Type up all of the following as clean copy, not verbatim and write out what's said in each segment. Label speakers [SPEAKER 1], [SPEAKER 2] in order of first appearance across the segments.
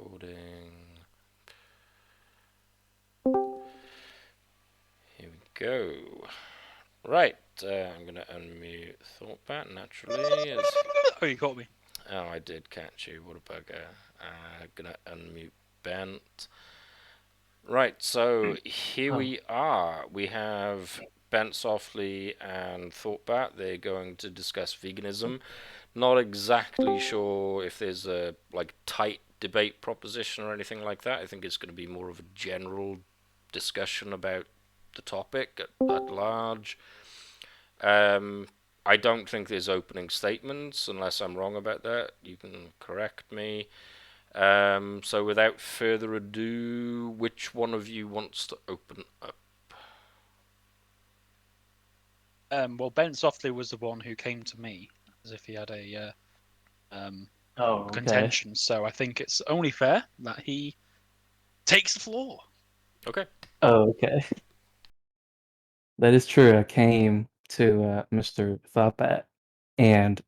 [SPEAKER 1] recording. Here we go. Right, I'm going to unmute ThoughtBat naturally.
[SPEAKER 2] Oh, you caught me.
[SPEAKER 1] Oh, I did catch you. What a bugger. Going to unmute Bent. Right, so here
[SPEAKER 3] Oh.
[SPEAKER 1] we are. We have Bentsofly and ThoughtBat. They're going to discuss veganism. Not exactly sure if there's a tight debate proposition or anything like that. I think it's going to be more of a general discussion about the topic at large. I don't think there's opening statements, unless I'm wrong about that. You can correct me. So without further ado, which one of you wants to open up?
[SPEAKER 2] Well, Bentsofly was the one who came to me as if he had a
[SPEAKER 3] Oh, okay.
[SPEAKER 2] contention. So I think it's only fair that he takes the floor.
[SPEAKER 1] Okay.
[SPEAKER 3] Oh, okay. That is true. I came to Mr. Thoughtbat, and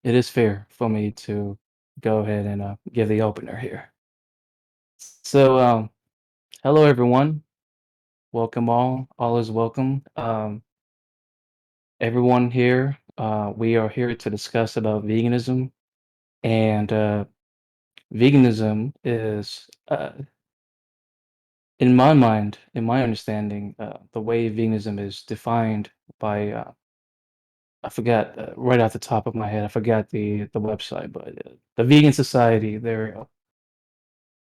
[SPEAKER 3] it is fair for me to go ahead and give the opener here. So, hello everyone. Welcome all. All is welcome. Everyone here. We are here to discuss about veganism, and veganism is in my mind, in my understanding, the way veganism is defined by I forgot right off the top of my head. I forgot the website, but the Vegan Society. There we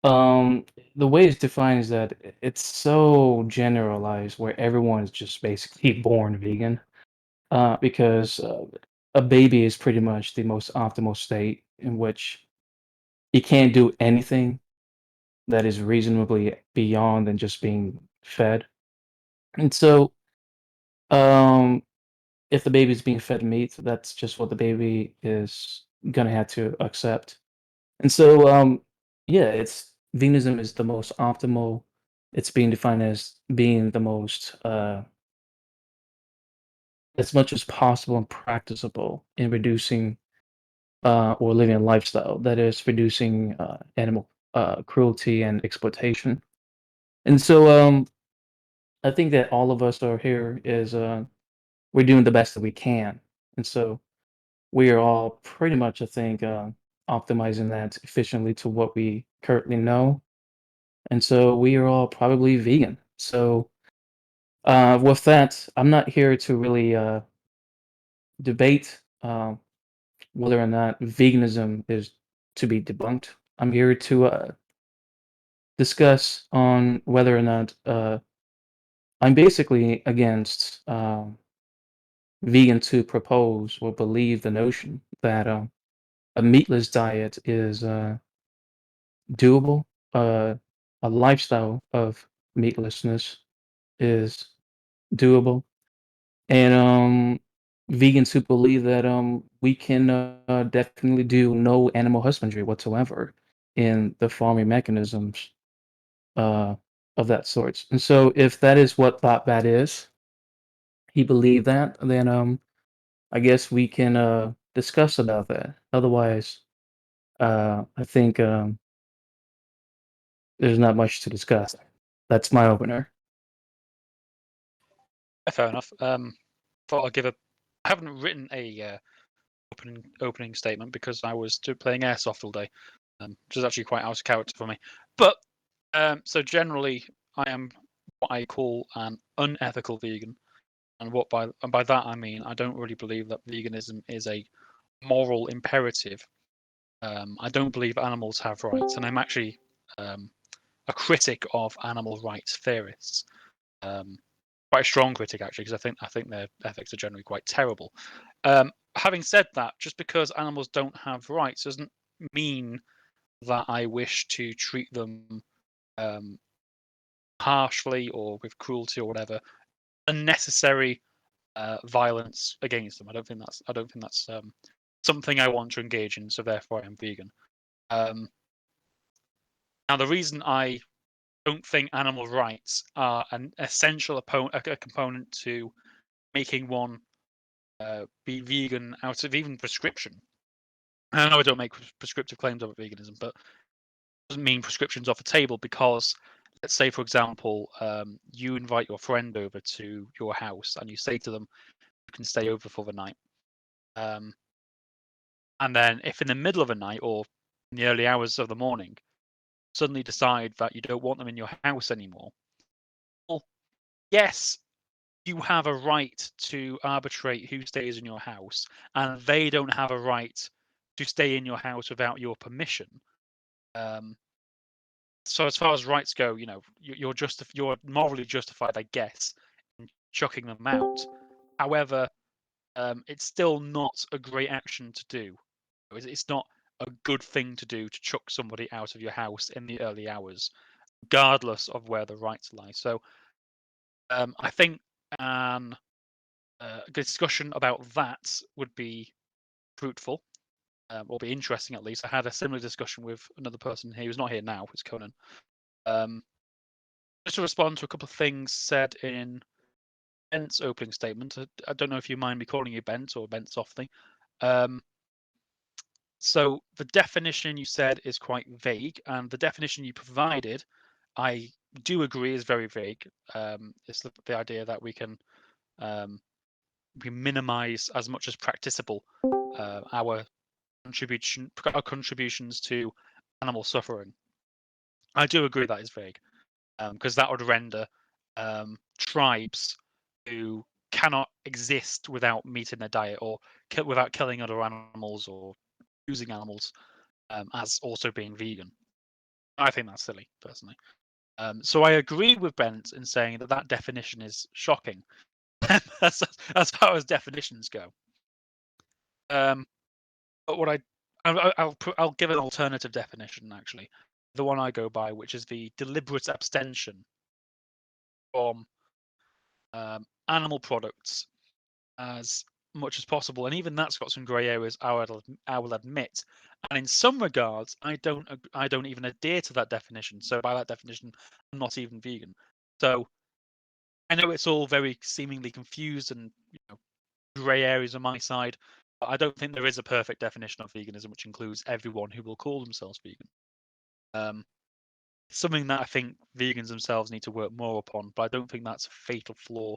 [SPEAKER 3] go. The way it's defined is that it's so generalized, where everyone is just basically born vegan, because a baby is pretty much the most optimal state in which you can't do anything that is reasonably beyond than just being fed. And so, um, if the baby's being fed meat, that's just what the baby is gonna have to accept. And so, yeah, it's veganism is the most optimal. It's being defined as being the most, as much as possible and practicable in reducing or living a lifestyle that is reducing animal cruelty and exploitation. And so, I think that all of us are here is we're doing the best that we can, and so we are all pretty much, I think, optimizing that efficiently to what we currently know. And so we are all probably vegan. So with that, I'm not here to really debate whether or not veganism is to be debunked. I'm here to discuss on whether or not I'm basically against vegan to propose or believe the notion that a meatless diet is doable. A lifestyle of meatlessness is doable, and vegans who believe that we can definitely do no animal husbandry whatsoever in the farming mechanisms uh, of that sort. And so, if that is what Thought is, he believed that, then I guess we can discuss about that. Otherwise, I think there's not much to discuss. That's my opener.
[SPEAKER 2] Fair enough. Thought I'd give a. I haven't written a opening statement because I was playing airsoft all day, which is actually quite out of character for me. But so generally, I am what I call an unethical vegan, and by that I mean I don't really believe that veganism is a moral imperative. I don't believe animals have rights, and I'm actually a critic of animal rights theorists. Um, Quite a strong critic actually, because I think their ethics are generally quite terrible. Having said that, just because animals don't have rights doesn't mean that I wish to treat them um, harshly or with cruelty or whatever, unnecessary violence against them. I don't think that's something I want to engage in. So therefore, I am vegan. Um, Now, the reason I don't think animal rights are an essential a component to making one be vegan out of even prescription I know I don't make prescriptive claims about veganism, but it doesn't mean prescriptions off the table because, let's say, for example, you invite your friend over to your house and you say to them, you can stay over for the night. And then if in the middle of the night or in the early hours of the morning, suddenly decide that you don't want them in your house anymore, well, yes, you have a right to arbitrate who stays in your house, and they don't have a right to stay in your house without your permission. So as far as rights go, you're morally justified, I guess, in chucking them out. However, it's still not a great action to do. It's not a good thing to do to chuck somebody out of your house in the early hours, regardless of where the rights lie. So I think a discussion about that would be fruitful, or be interesting at least. I had a similar discussion with another person here who's not here now, it's Conan. Just to respond to a couple of things said in Bent's opening statement. I don't know if you mind me calling you Bent or Bentsofly. So the definition you said is quite vague, and the definition you provided, I do agree, is very vague. It's the idea that we can minimize as much as practicable our contributions to animal suffering. I do agree that is vague, because that would render tribes who cannot exist without meat in their diet or without killing other animals or using animals as also being vegan. I think that's silly, personally. So I agree with Bent in saying that that definition is shocking, as far as definitions go. But what I'll give an alternative definition, actually, the one I go by, which is the deliberate abstention from animal products as much as possible, and even that's got some grey areas, I will admit. And in some regards, I don't even adhere to that definition. So by that definition, I'm not even vegan. So I know it's all very seemingly confused and grey areas on my side. But I don't think there is a perfect definition of veganism which includes everyone who will call themselves vegan. It's something that I think vegans themselves need to work more upon, but I don't think that's a fatal flaw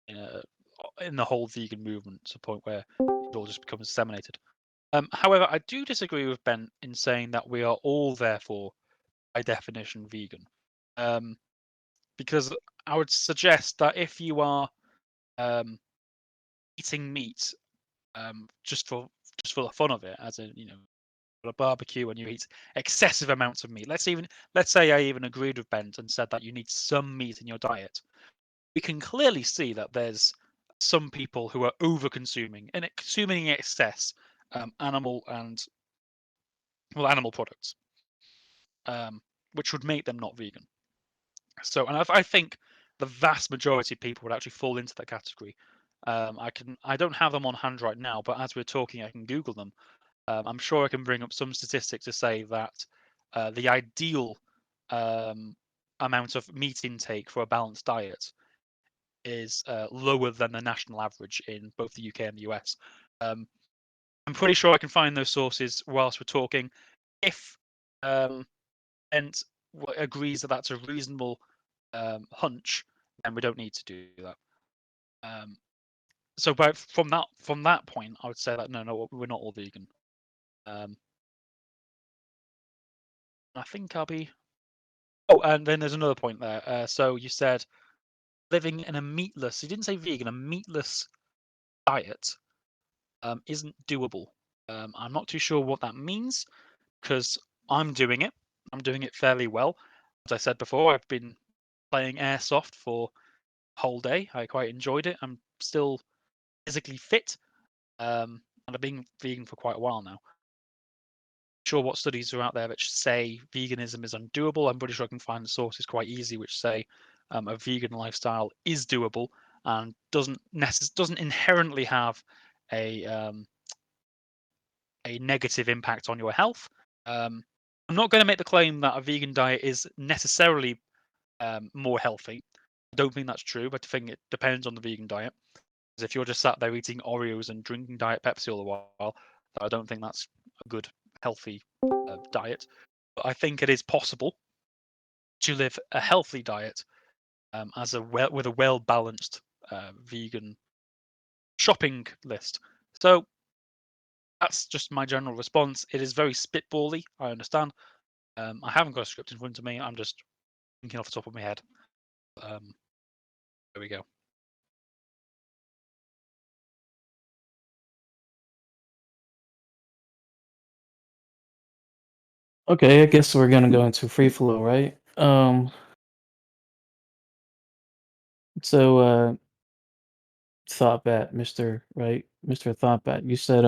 [SPEAKER 2] in the whole vegan movement to the point where it all just becomes disseminated. However, I do disagree with Ben in saying that we are all, therefore, by definition, vegan. Because I would suggest that if you are eating meat just for the fun of it, as in a barbecue, and you eat excessive amounts of meat. Let's say I even agreed with Ben and said that you need some meat in your diet. We can clearly see that there's some people who are over consuming and consuming in excess animal products, which would make them not vegan. So, and I think the vast majority of people would actually fall into that category. I don't have them on hand right now, but as we're talking, I can Google them. I'm sure I can bring up some statistics to say that the ideal amount of meat intake for a balanced diet is lower than the national average in both the UK and the US. I'm pretty sure I can find those sources whilst we're talking. If Ent agrees that that's a reasonable hunch, then we don't need to do that. So, but from that point, I would say that no, we're not all vegan. I think I'll be. Oh, and then there's another point there. So you said living in a meatless. You didn't say vegan. A meatless diet isn't doable. I'm not too sure what that means because I'm doing it. I'm doing it fairly well. As I said before, I've been playing airsoft for a whole day. I quite enjoyed it. I'm still physically fit, and I've been vegan for quite a while now. Sure what studies are out there that say veganism is undoable. I'm pretty sure I can find the sources quite easy which say a vegan lifestyle is doable and doesn't inherently have a negative impact on your health. I'm not going to make the claim that a vegan diet is necessarily more healthy. I don't think that's true, but I think it depends on the vegan diet. Because if you're just sat there eating Oreos and drinking Diet Pepsi all the while, I don't think that's good, healthy diet. But I think it is possible to live a healthy diet with a well-balanced vegan shopping list. So that's just my general response. It is very spitbally, I understand. I haven't got a script in front of me. I'm just thinking off the top of my head. There we go.
[SPEAKER 3] Okay, I guess we're gonna go into free flow, right? So Thoughtbat, Mr. Right? Mr. Thoughtbat, you said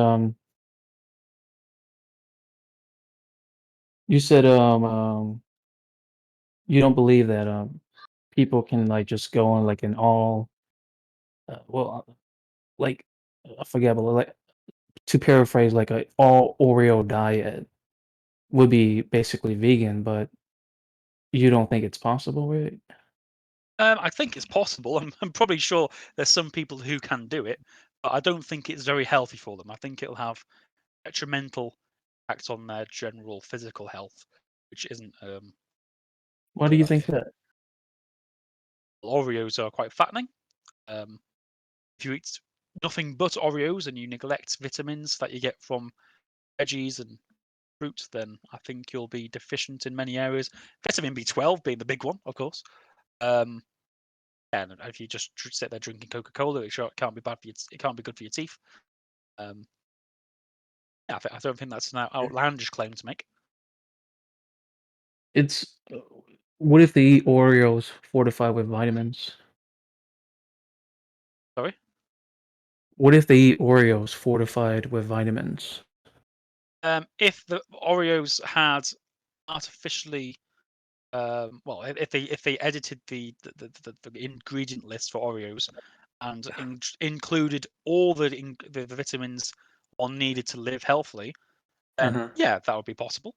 [SPEAKER 3] you don't believe that people can like just go on like an all like I forget, but like to paraphrase, like a all Oreo diet would be basically vegan, but you don't think it's possible, right?
[SPEAKER 2] I think it's possible. I'm probably sure there's some people who can do it, but I don't think it's very healthy for them. I think it'll have detrimental effects on their general physical health, which isn't
[SPEAKER 3] Why do
[SPEAKER 2] good
[SPEAKER 3] you
[SPEAKER 2] enough.
[SPEAKER 3] think that?
[SPEAKER 2] Oreos are quite fattening. If you eat nothing but Oreos and you neglect vitamins that you get from veggies and fruit, then I think you'll be deficient in many areas. Vitamin B12 being the big one, of course. And if you just sit there drinking Coca-Cola, it can't be bad for it can't be good for your teeth. Yeah, I don't think that's an outlandish claim to make.
[SPEAKER 3] It's what if they eat Oreos fortified with vitamins?
[SPEAKER 2] Sorry.
[SPEAKER 3] What if they eat Oreos fortified with vitamins?
[SPEAKER 2] If the Oreos had artificially, well, if they edited the ingredient list for Oreos and included all the vitamins one needed to live healthily, then yeah, that would be possible.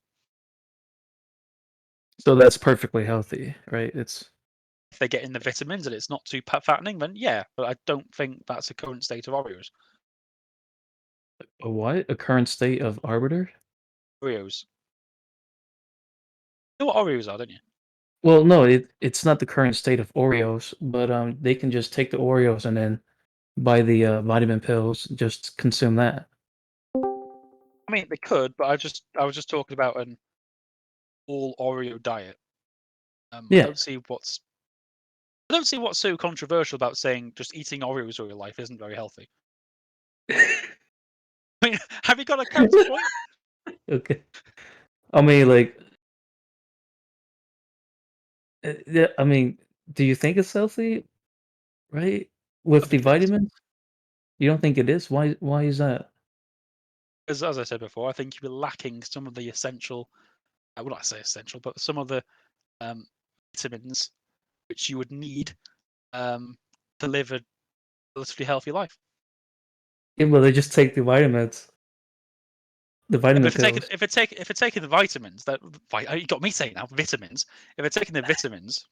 [SPEAKER 3] So that's perfectly healthy, right? It's
[SPEAKER 2] If they get in the vitamins and it's not too fattening, then yeah. But I don't think that's the current state of Oreos.
[SPEAKER 3] a what? A current state of arbiter?
[SPEAKER 2] Oreos. You know what Oreos are, don't you?
[SPEAKER 3] Well, no, it's not the current state of Oreos, but they can just take the Oreos and then buy the vitamin pills, just consume that.
[SPEAKER 2] I mean, they could, but I was just talking about an all Oreo diet. I
[SPEAKER 3] Yeah.
[SPEAKER 2] don't see what's so controversial about saying just eating Oreos all your life isn't very healthy. I mean, have you got a counterpoint?
[SPEAKER 3] Okay. I mean, like, yeah. I mean, do you think it's healthy? Right?
[SPEAKER 2] I
[SPEAKER 3] With the
[SPEAKER 2] think it is.
[SPEAKER 3] vitamins? You don't think it is? Why is that?
[SPEAKER 2] Because as I said before, I think you'd be lacking some of the essential, I would not say essential, but some of the vitamins which you would need to live a relatively healthy life.
[SPEAKER 3] Yeah, but they just take the vitamins, the
[SPEAKER 2] Yeah, but
[SPEAKER 3] vitamin pills.
[SPEAKER 2] if it's taking the vitamins, you got me saying now vitamins. If it's taking the vitamins,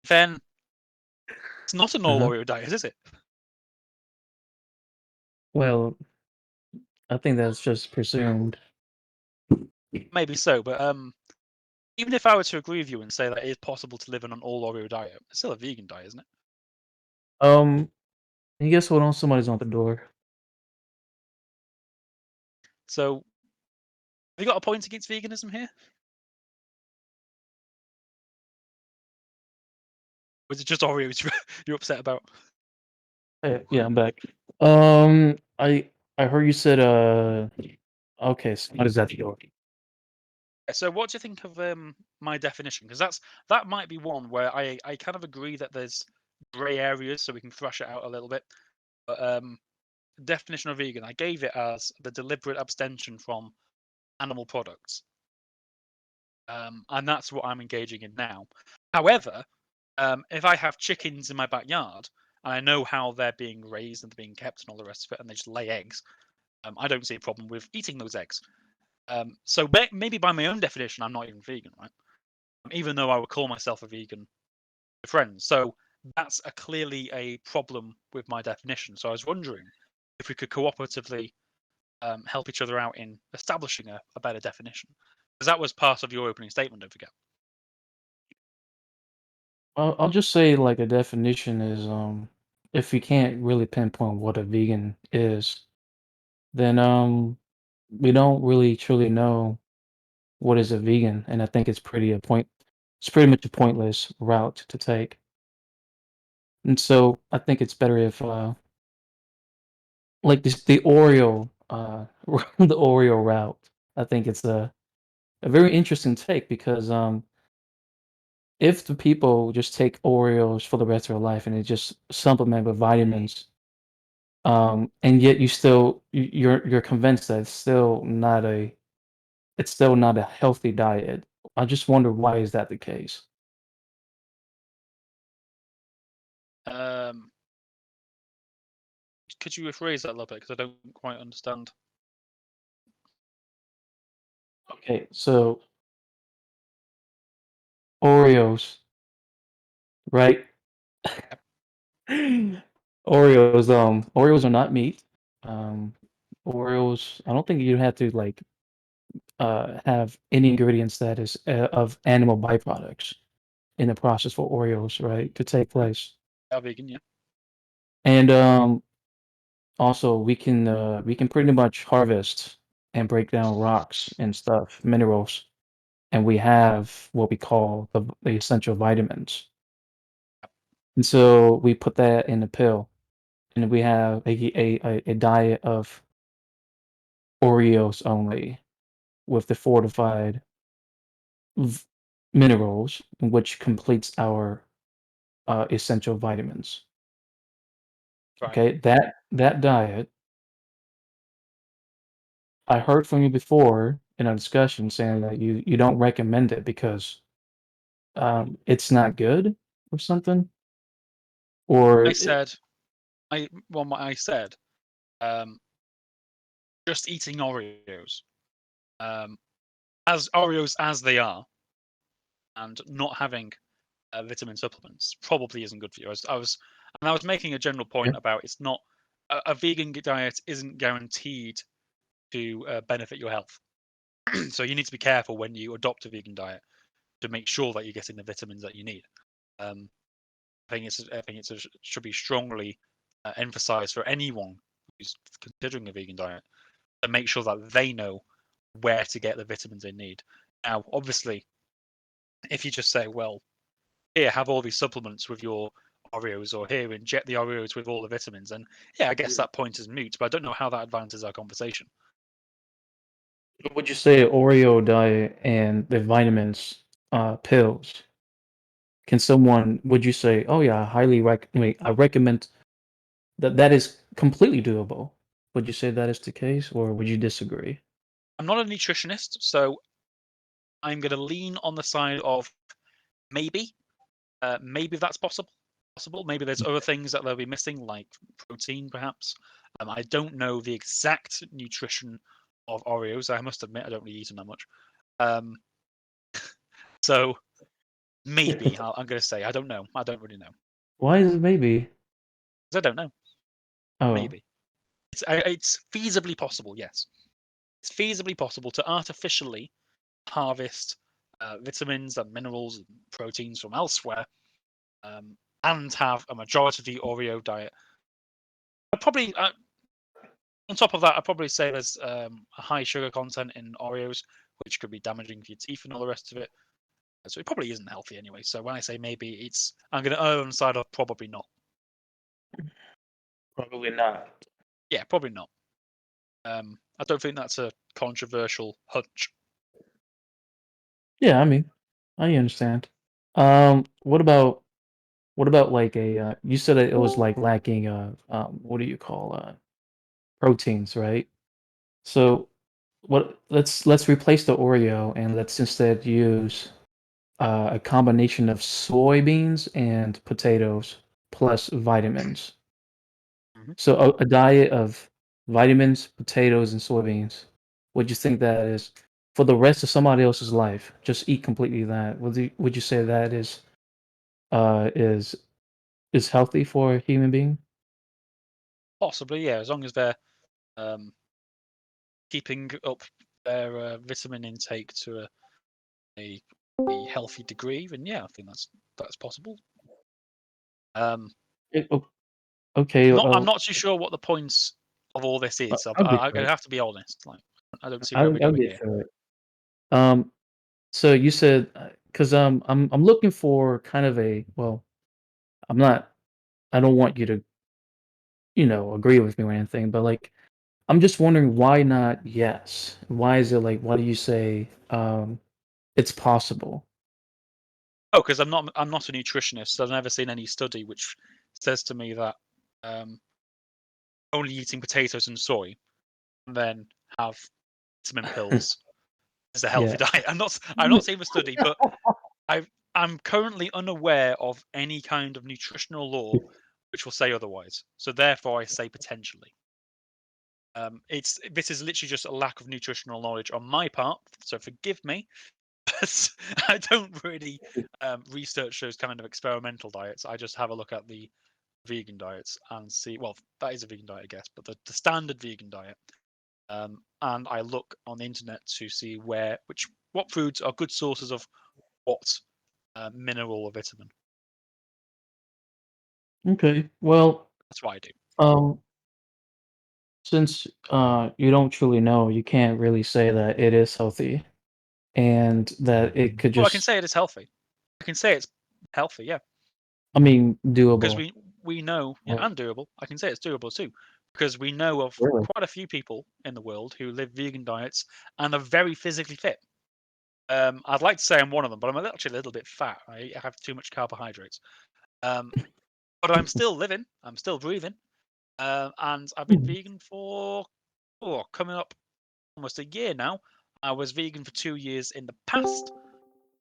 [SPEAKER 2] then it's not an all
[SPEAKER 3] Uh-huh.
[SPEAKER 2] Oreo diet, is it?
[SPEAKER 3] Well, I think that's just presumed.
[SPEAKER 2] Maybe so, but even if I were to agree with you and say that it is possible to live on an all Oreo diet, it's still a vegan diet, isn't it?
[SPEAKER 3] And guess what? Somebody's on the door.
[SPEAKER 2] So, have you got a point against veganism here? Or is it just Oreos you're upset about?
[SPEAKER 3] Hey, yeah, I'm back. I heard you said okay, somebody's at the door.
[SPEAKER 2] So, what do you think of my definition? Because that might be one where I kind of agree that there's grey areas, so we can thrash it out a little bit. But definition of vegan, I gave it as the deliberate abstention from animal products, and that's what I'm engaging in now. However, if I have chickens in my backyard and I know how they're being raised and being kept and all the rest of it, and they just lay eggs, I don't see a problem with eating those eggs. So maybe by my own definition, I'm not even vegan, right? Even though I would call myself a vegan to friends. So that's clearly a problem with my definition. So I was wondering if we could cooperatively help each other out in establishing a better definition. Because that was part of your opening statement, don't forget.
[SPEAKER 3] I'll just say like a definition is if you can't really pinpoint what a vegan is, then we don't really truly know what is a vegan, and I think it's pretty much a pointless route to take. And so I think it's better if like this the Oreo the Oreo route. I think it's a very interesting take because if the people just take Oreos for the rest of their life and they just supplement with vitamins, and yet you're convinced that it's still not a healthy diet. I just wonder why is that the case?
[SPEAKER 2] Um, could you rephrase that a little bit? Because I don't quite understand.
[SPEAKER 3] Okay, so Oreos, right? Oreos are not meat. Um, Oreos, I don't think you have to like have any ingredients that is of animal byproducts in the process for Oreos, right, to take place.
[SPEAKER 2] Are vegan, yeah.
[SPEAKER 3] And also we can pretty much harvest and break down rocks and stuff, minerals, and we have what we call the essential vitamins. And so we put that in a pill, and we have a diet of Oreos only with the fortified v- minerals, which completes our essential vitamins.
[SPEAKER 2] Right.
[SPEAKER 3] Okay, that diet, I heard from you before in a discussion saying that you don't recommend it because it's not good or something, or
[SPEAKER 2] I said, what I said, um, just eating Oreos, um, as Oreos as they are, and not having vitamin supplements probably isn't good for you. And I was making a general point about it's not a vegan diet isn't guaranteed to benefit your health. So you need to be careful when you adopt a vegan diet to make sure that you're getting the vitamins that you need. Um, I think should be strongly emphasized for anyone who's considering a vegan diet to make sure that they know where to get the vitamins they need. Now, obviously, if you just say, well, here, have all these supplements with your Oreos, or here, inject the Oreos with all the vitamins, and yeah, I guess that point is moot, but I don't know how that advances our conversation.
[SPEAKER 3] would you say Oreo diet and the vitamins pills? Can someone would you say, oh yeah, I recommend that is completely doable? Would you say that is the case, or would you disagree?
[SPEAKER 2] I'm not a nutritionist, so I'm going to lean on the side of maybe. Maybe that's possible. Maybe there's other things that they'll be missing, like protein, perhaps. I don't know the exact nutrition of Oreos. I must admit, I don't really eat them that much. Um, so maybe I'm going to say I don't know. I don't really know.
[SPEAKER 3] Why is it maybe?
[SPEAKER 2] 'Cause I don't know.
[SPEAKER 3] Oh,
[SPEAKER 2] Maybe it's feasibly possible. Yes, it's feasibly possible to artificially harvest vitamins and minerals and proteins from elsewhere, and have a majority of the Oreo diet. I probably on top of that, I'd probably say there's a high sugar content in Oreos, which could be damaging for your teeth and all the rest of it. So it probably isn't healthy anyway. So when I say maybe, I'm going to err on the side of probably not.
[SPEAKER 3] probably not.
[SPEAKER 2] Yeah, probably not. I don't think that's a controversial hunch.
[SPEAKER 3] Yeah, I mean, I understand. What about like a you said that it was like lacking what do you call proteins, right? So what let's replace the Oreo and let's instead use a combination of soybeans and potatoes plus vitamins.
[SPEAKER 2] Mhm.
[SPEAKER 3] So a diet of vitamins, potatoes, and soybeans. Would you think that is for the rest of somebody else's life? Just eat completely that. Would you say that uh is is healthy for a human being?
[SPEAKER 2] Possibly, yeah, as long as they're um, keeping up their vitamin intake to a healthy degree, then yeah, I think that's possible.
[SPEAKER 3] Okay.
[SPEAKER 2] I'm not too sure what the points of all this is.
[SPEAKER 3] I'll get
[SPEAKER 2] I'm
[SPEAKER 3] to
[SPEAKER 2] gonna
[SPEAKER 3] it.
[SPEAKER 2] have to be honest. Like, I don't see where we're
[SPEAKER 3] I'll
[SPEAKER 2] going
[SPEAKER 3] get
[SPEAKER 2] here.
[SPEAKER 3] to it. So you said, because I'm looking for kind of a, well, I'm not. I don't want you to agree with me or anything, but like I'm just wondering why not yes? Why is it like why do you say it's possible?
[SPEAKER 2] Oh, because I'm not a nutritionist, so I've never seen any study which says to me that um, only eating potatoes and soy and then have vitamin pills is a healthy
[SPEAKER 3] Yeah.
[SPEAKER 2] diet. I'm not seeing the study, but I'm currently unaware of any kind of nutritional law which will say otherwise. So therefore, I say potentially. This is literally just a lack of nutritional knowledge on my part, so forgive me. But I don't really research those kind of experimental diets. I just have a look at the vegan diets and see. Well, that is a vegan diet, I guess, but the standard vegan diet. And I look on the internet to see what foods are good sources of what mineral or vitamin.
[SPEAKER 3] Okay. Well,
[SPEAKER 2] That's what I do.
[SPEAKER 3] um, since you don't truly know, you can't really say that it is healthy and that it could
[SPEAKER 2] Oh, I can
[SPEAKER 3] just,
[SPEAKER 2] say it is healthy. I can say it's healthy, yeah,
[SPEAKER 3] I mean,
[SPEAKER 2] because
[SPEAKER 3] doable.
[SPEAKER 2] we know, yeah,
[SPEAKER 3] Right.
[SPEAKER 2] and doable. I can say it's doable too, because we know of
[SPEAKER 3] Really?
[SPEAKER 2] quite a few people in the world who live vegan diets and are very physically fit. I'd like to say I'm one of them, but I'm actually a little bit fat. I have too much carbohydrates. Um, but I'm still living. I'm still breathing. And I've been
[SPEAKER 3] Hmm.
[SPEAKER 2] vegan for coming up almost a year now. I was vegan for 2 years in the past,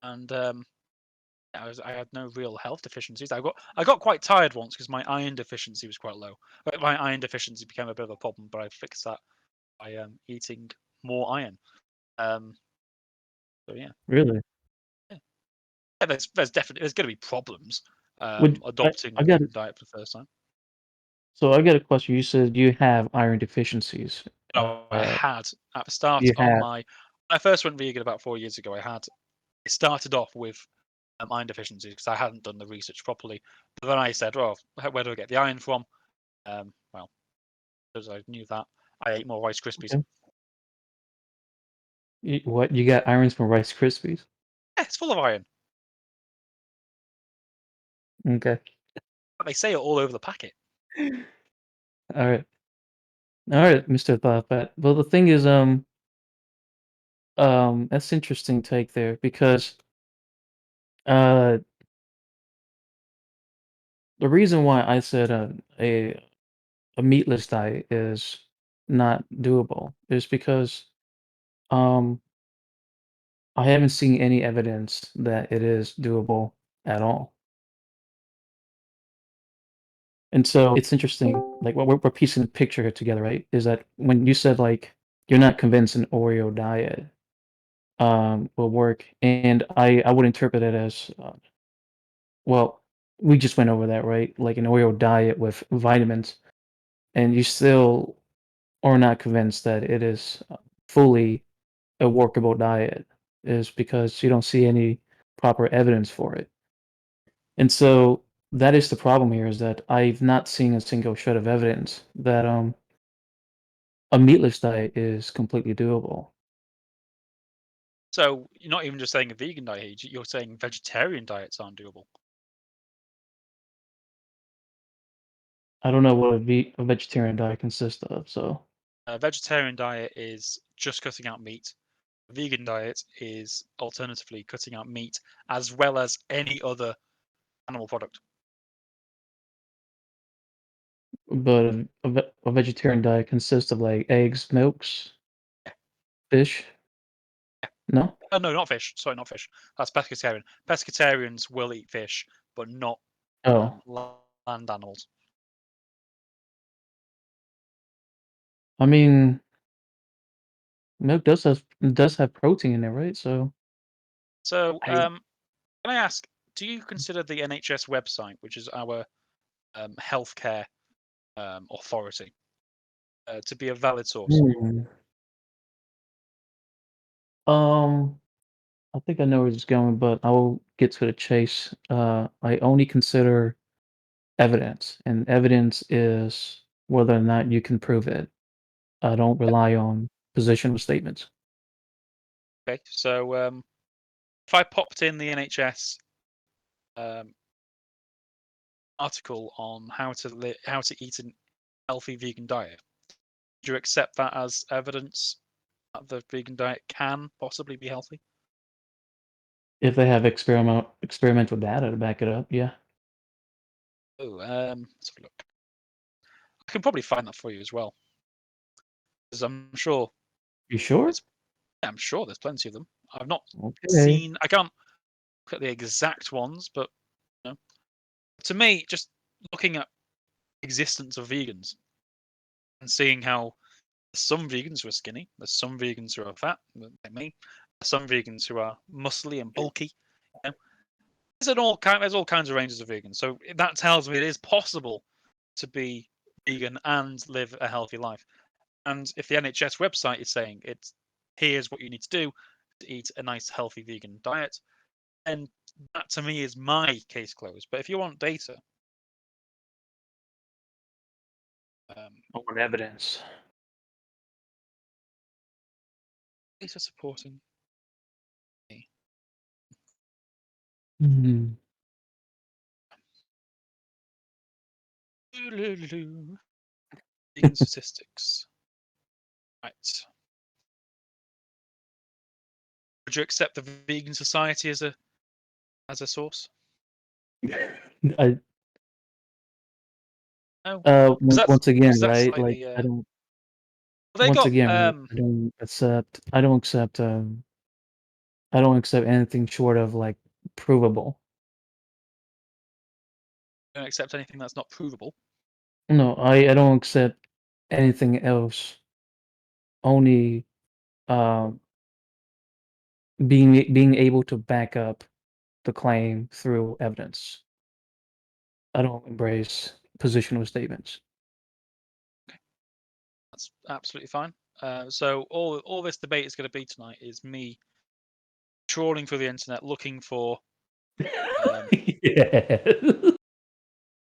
[SPEAKER 2] and I had no real health deficiencies. I got quite tired once because my iron deficiency was quite low. My iron deficiency became a bit of a problem, but I fixed that by eating more iron. Um, so yeah,
[SPEAKER 3] Really?
[SPEAKER 2] yeah. Yeah, there's definitely going to be problems
[SPEAKER 3] Would
[SPEAKER 2] adopting
[SPEAKER 3] I
[SPEAKER 2] a
[SPEAKER 3] got
[SPEAKER 2] vegan diet for the first time.
[SPEAKER 3] so I got a question. You said you have iron deficiencies.
[SPEAKER 2] No, I had at the start
[SPEAKER 3] You
[SPEAKER 2] of
[SPEAKER 3] have
[SPEAKER 2] my when I first went vegan about 4 years ago. It started off with iron deficiencies because I hadn't done the research properly. But then I said, "Well, where do I get the iron from?" Well, because I knew that, I ate more Rice Krispies.
[SPEAKER 3] okay. What you got irons from Rice Krispies?
[SPEAKER 2] Yeah, it's full of iron.
[SPEAKER 3] Okay.
[SPEAKER 2] They say it all over the packet.
[SPEAKER 3] All right. All right, Mr. Thoughtfat. Well, the thing is, that's interesting take there because uh, the reason why I said a meatless diet is not doable is because um I haven't seen any evidence that it is doable at all. And so it's interesting, like what we're piecing the picture here together, right? Is that when you said like you're not convinced an Oreo diet will work, and I would interpret it as well, we just went over that, right? Like an Oreo diet with vitamins, and you still are not convinced that it is fully a workable diet, is because you don't see any proper evidence for it. And so that is the problem here is that I've not seen a single shred of evidence that a meatless diet is completely doable.
[SPEAKER 2] So you're not even just saying a vegan diet; you're saying vegetarian diets aren't doable.
[SPEAKER 3] I don't know what a vegetarian diet consists of, so
[SPEAKER 2] A vegetarian diet is just cutting out meat. A vegan diet is alternatively cutting out meat as well as any other animal product.
[SPEAKER 3] but a vegetarian diet consists of like eggs, milks, fish. No?
[SPEAKER 2] Oh, no, not fish. Sorry, not fish. That's pescatarian. Pescatarians will eat fish, but not
[SPEAKER 3] Oh,
[SPEAKER 2] land animals.
[SPEAKER 3] I mean, milk does have protein in it, right? So
[SPEAKER 2] So,
[SPEAKER 3] I
[SPEAKER 2] can I ask, do you consider the NHS website, which is our healthcare authority, to be a valid source?
[SPEAKER 3] hmm. I think I know where this is going, but I will get to the chase. I only consider evidence, and evidence is whether or not you can prove it. I don't rely on positional statements.
[SPEAKER 2] Okay, so if I popped in the NHS article on how to eat a healthy vegan diet, do you accept that as evidence that the vegan diet can possibly be healthy?
[SPEAKER 3] If they have experimental data to back it up, yeah.
[SPEAKER 2] Oh, let's have a look. I can probably find that for you as well, because I'm sure
[SPEAKER 3] You sure?
[SPEAKER 2] I'm sure there's plenty of them. I've not
[SPEAKER 3] Okay.
[SPEAKER 2] seen. I can't look at the exact ones, but you know, to me, just looking at existence of vegans and seeing how there's some vegans who are skinny, there's some vegans who are fat, like me, there's some vegans who are muscly and bulky. You know, there's all kinds of ranges of vegans. So that tells me it is possible to be vegan and live a healthy life. And if the NHS website is saying here's what you need to do to eat a nice healthy vegan diet, then that to me is my case closed. But if you want data,
[SPEAKER 3] I want evidence.
[SPEAKER 2] data supporting me.
[SPEAKER 3] Mhm.
[SPEAKER 2] Vegan statistics. Right. Would you accept the Vegan Society as a source?
[SPEAKER 3] I
[SPEAKER 2] No, because
[SPEAKER 3] once again,
[SPEAKER 2] that's
[SPEAKER 3] right?
[SPEAKER 2] like
[SPEAKER 3] Like
[SPEAKER 2] the
[SPEAKER 3] I don't.
[SPEAKER 2] they
[SPEAKER 3] Once
[SPEAKER 2] got
[SPEAKER 3] again, right? I don't accept. I don't accept anything short of like provable.
[SPEAKER 2] don't accept anything that's not provable.
[SPEAKER 3] No, I don't accept anything else. Only um being able to back up the claim through evidence. I don't embrace positional statements.
[SPEAKER 2] That's absolutely fine. So all this debate is going to be tonight is me trawling through the internet looking for.
[SPEAKER 3] Yeah.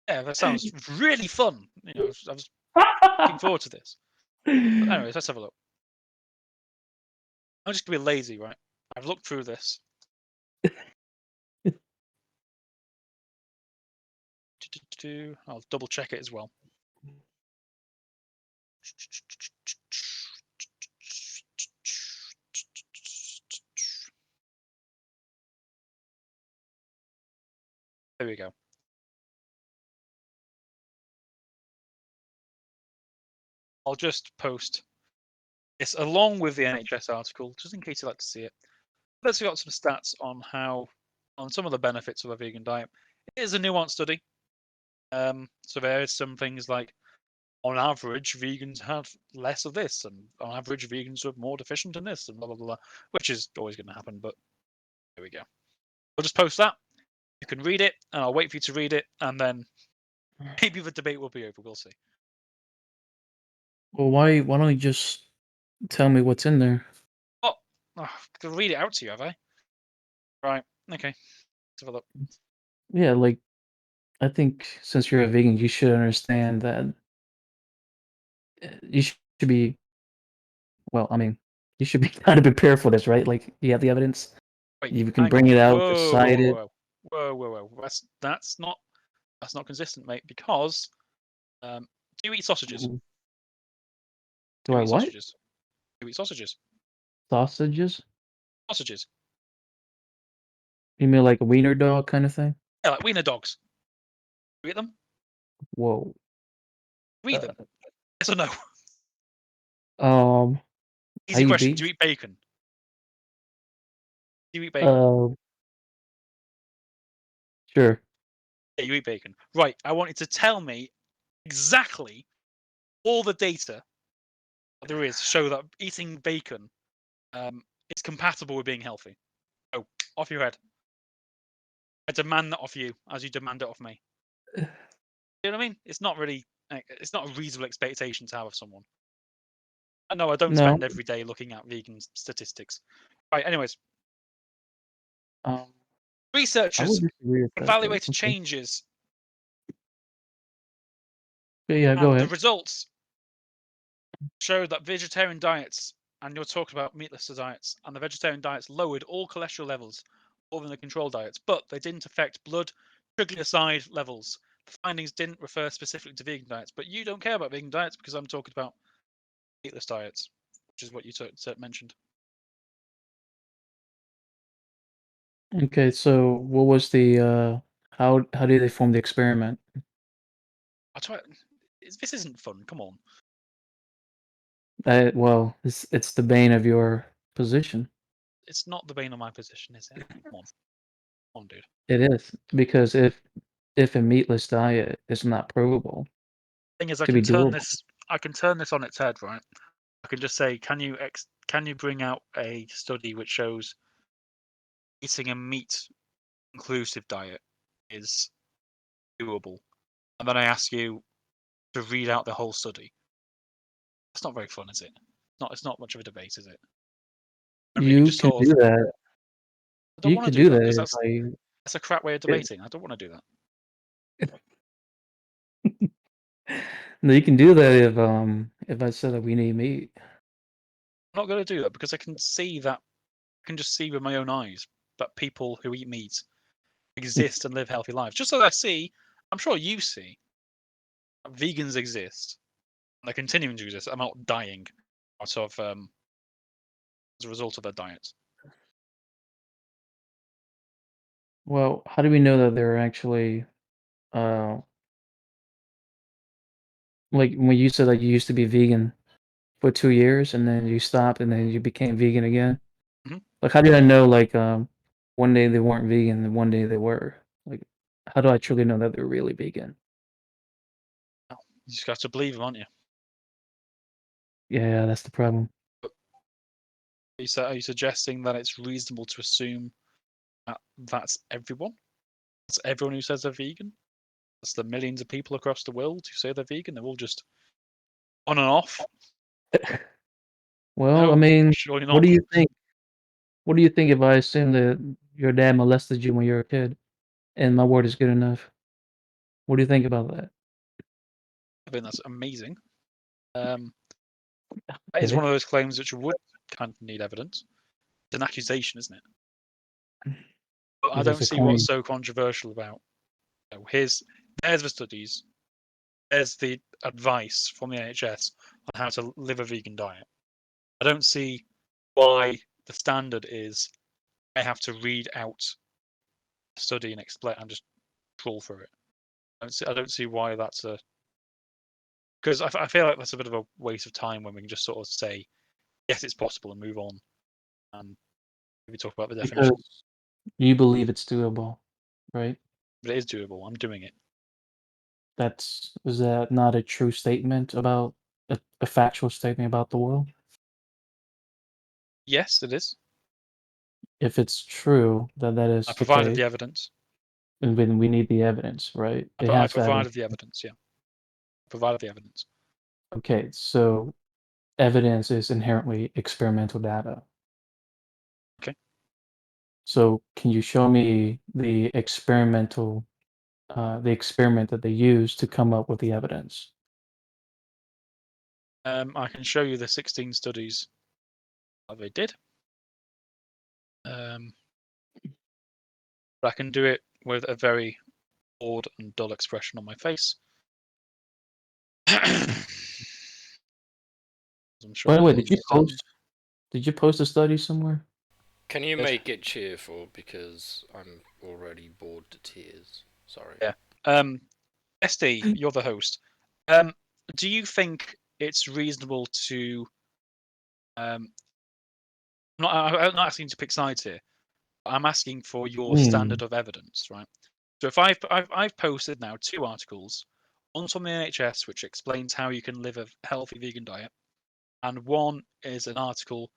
[SPEAKER 2] Yeah, that sounds really fun. You know, I was looking forward to this. But anyways, let's have a look. I'm just gonna be lazy, right? I've looked through this. I'll double check it as well. There we go. I'll just post this along with the NHS article, just in case you'd like to see it. Let's got some stats on some of the benefits of a vegan diet. It is a nuanced study. So there is some things like, on average, vegans have less of this, and on average, vegans are more deficient in this, and blah blah blah, which is always going to happen. But there we go. I'll just post that. You can read it, and I'll wait for you to read it, and then maybe the debate will be over. We'll see.
[SPEAKER 3] Well, why don't you just tell me what's in there?
[SPEAKER 2] Oh, I can read it out to you, have I? Right. Okay. Let's have a look.
[SPEAKER 3] Yeah, like I think since you're a vegan, you should understand that you should be well, I mean, you should be kind of prepared for this, right? Like you have the evidence,
[SPEAKER 2] Wait,
[SPEAKER 3] you can
[SPEAKER 2] hang on.
[SPEAKER 3] bring it out,
[SPEAKER 2] Whoa, whoa,
[SPEAKER 3] recite
[SPEAKER 2] whoa,
[SPEAKER 3] it.
[SPEAKER 2] whoa, whoa, whoa, whoa. That's not consistent, mate. Because do you eat sausages?
[SPEAKER 3] Mhm. Do
[SPEAKER 2] Do
[SPEAKER 3] I
[SPEAKER 2] you eat
[SPEAKER 3] what?
[SPEAKER 2] sausages? Do you eat sausages?
[SPEAKER 3] Sausages?
[SPEAKER 2] Sausages.
[SPEAKER 3] You mean like a wiener dog kind of thing?
[SPEAKER 2] Yeah, like wiener dogs. Do you eat them?
[SPEAKER 3] Whoa.
[SPEAKER 2] Do you eat
[SPEAKER 3] Uh,
[SPEAKER 2] them? Yes or no?
[SPEAKER 3] um, I
[SPEAKER 2] Easy
[SPEAKER 3] eat
[SPEAKER 2] question. Do
[SPEAKER 3] beef.
[SPEAKER 2] you eat bacon? Do you eat bacon?
[SPEAKER 3] Uh, sure.
[SPEAKER 2] Yeah, you eat bacon. Right. I want you to tell me exactly all the data there is to show that eating bacon is compatible with being healthy. Oh, off your head. I demand that off you as you demand it off me. You know what I mean? It's not really. It's not a reasonable expectation to have of someone. I know I don't
[SPEAKER 3] No,
[SPEAKER 2] spend every day looking at vegan statistics. Right. Anyways,
[SPEAKER 3] I would
[SPEAKER 2] researchers
[SPEAKER 3] disagree with that, but
[SPEAKER 2] evaluated
[SPEAKER 3] okay.
[SPEAKER 2] changes,
[SPEAKER 3] Yeah, go
[SPEAKER 2] and the
[SPEAKER 3] ahead.
[SPEAKER 2] results showed that vegetarian diets, and you're talking about meatless diets, and the vegetarian diets lowered all cholesterol levels more than the control diets, but they didn't affect blood triglyceride levels. The findings didn't refer specifically to vegan diets, but you don't care about vegan diets because I'm talking about meatless diets, which is what you mentioned.
[SPEAKER 3] Okay, so what was the how did they form the experiment?
[SPEAKER 2] I try. This isn't fun. Come on.
[SPEAKER 3] Well, it's the bane of your position.
[SPEAKER 2] It's not the bane of my position, is it? Come on. Come on, dude.
[SPEAKER 3] It is because if a meatless diet is not provable
[SPEAKER 2] Thing is,
[SPEAKER 3] to be doable,
[SPEAKER 2] I can turn this on its head, right? I can just say, can you bring out a study which shows eating a meat inclusive diet is doable? And then I ask you to read out the whole study. It's not very fun, is it? It's not much of a debate, is it? And we can
[SPEAKER 3] you
[SPEAKER 2] just
[SPEAKER 3] can
[SPEAKER 2] sort
[SPEAKER 3] do
[SPEAKER 2] of.
[SPEAKER 3] that.
[SPEAKER 2] I don't
[SPEAKER 3] You
[SPEAKER 2] want
[SPEAKER 3] could
[SPEAKER 2] to do
[SPEAKER 3] do
[SPEAKER 2] that
[SPEAKER 3] that
[SPEAKER 2] because
[SPEAKER 3] if
[SPEAKER 2] that's a crap way of
[SPEAKER 3] it,
[SPEAKER 2] debating. I don't want to do that.
[SPEAKER 3] no, you can do that if I said that we need meat.
[SPEAKER 2] I'm not going to do that because I can see that. I can just see with my own eyes that people who eat meat exist and live healthy lives. Just as I see, I'm sure you see, vegans exist and they're continuing to exist. I'm not dying out of as a result of their diets.
[SPEAKER 3] Well, how do we know that they're actually uh like when you said like you used to be vegan for 2 years and then you stopped and then you became vegan again?
[SPEAKER 2] Mhm.
[SPEAKER 3] Like, how do I know, like, one day they weren't vegan and one day they were? Like, how do I truly know that they're really vegan?
[SPEAKER 2] You just got to believe them, aren't you?
[SPEAKER 3] Yeah, that's the problem.
[SPEAKER 2] Are you suggesting that it's reasonable to assume that that's everyone? That's everyone who says they're vegan? That's the millions of people across the world who say they're vegan? They're all just on and off?
[SPEAKER 3] Well, I
[SPEAKER 2] No,
[SPEAKER 3] mean,
[SPEAKER 2] surely
[SPEAKER 3] what
[SPEAKER 2] not.
[SPEAKER 3] do you think? What do you think if I assume that your dad molested you when you were a kid and my word is good enough? What do you think about that?
[SPEAKER 2] I think that's amazing. That is
[SPEAKER 3] Okay.
[SPEAKER 2] one of those claims which would kind of need evidence. It's an accusation, isn't it? But I
[SPEAKER 3] It is
[SPEAKER 2] don't
[SPEAKER 3] a
[SPEAKER 2] see what's
[SPEAKER 3] claim.
[SPEAKER 2] so controversial about. There's the studies. There's the advice from the NHS on how to live a vegan diet. I don't see why the standard is I have to read out a study and explain and just crawl through it. I don't see why that's a because I feel like that's a bit of a waste of time when we can just sort of say yes, it's possible and move on and maybe talk about the definition.
[SPEAKER 3] Because you believe it's doable, right?
[SPEAKER 2] But it is doable. I'm doing it.
[SPEAKER 3] Is that not a true statement about a factual statement about the world?
[SPEAKER 2] Yes, it is.
[SPEAKER 3] If it's true that that
[SPEAKER 2] I
[SPEAKER 3] is the
[SPEAKER 2] provided
[SPEAKER 3] case,
[SPEAKER 2] the evidence.
[SPEAKER 3] then we need the evidence, right? It
[SPEAKER 2] I
[SPEAKER 3] has to have
[SPEAKER 2] provided the evidence. Yeah, provided the evidence.
[SPEAKER 3] okay, so evidence is inherently experimental data.
[SPEAKER 2] Okay.
[SPEAKER 3] So can you show me the experiment that they used to come up with the evidence?
[SPEAKER 2] I can show you the 16 studies that they did. But I can do it with a very bored and dull expression on my face. I'm sure
[SPEAKER 3] By the way,
[SPEAKER 2] you'll understand.
[SPEAKER 3] did you post a study somewhere?
[SPEAKER 1] Can you
[SPEAKER 2] Good.
[SPEAKER 1] make it cheerful because I'm already bored to tears? Sorry.
[SPEAKER 2] Yeah. SD, you're the host. Do you think it's reasonable to? I'm not asking you to pick sides here. I'm asking for your
[SPEAKER 3] Hmm.
[SPEAKER 2] standard of evidence, right? So if I've posted now 2 articles, one from the NHS which explains how you can live a healthy vegan diet, and one is an article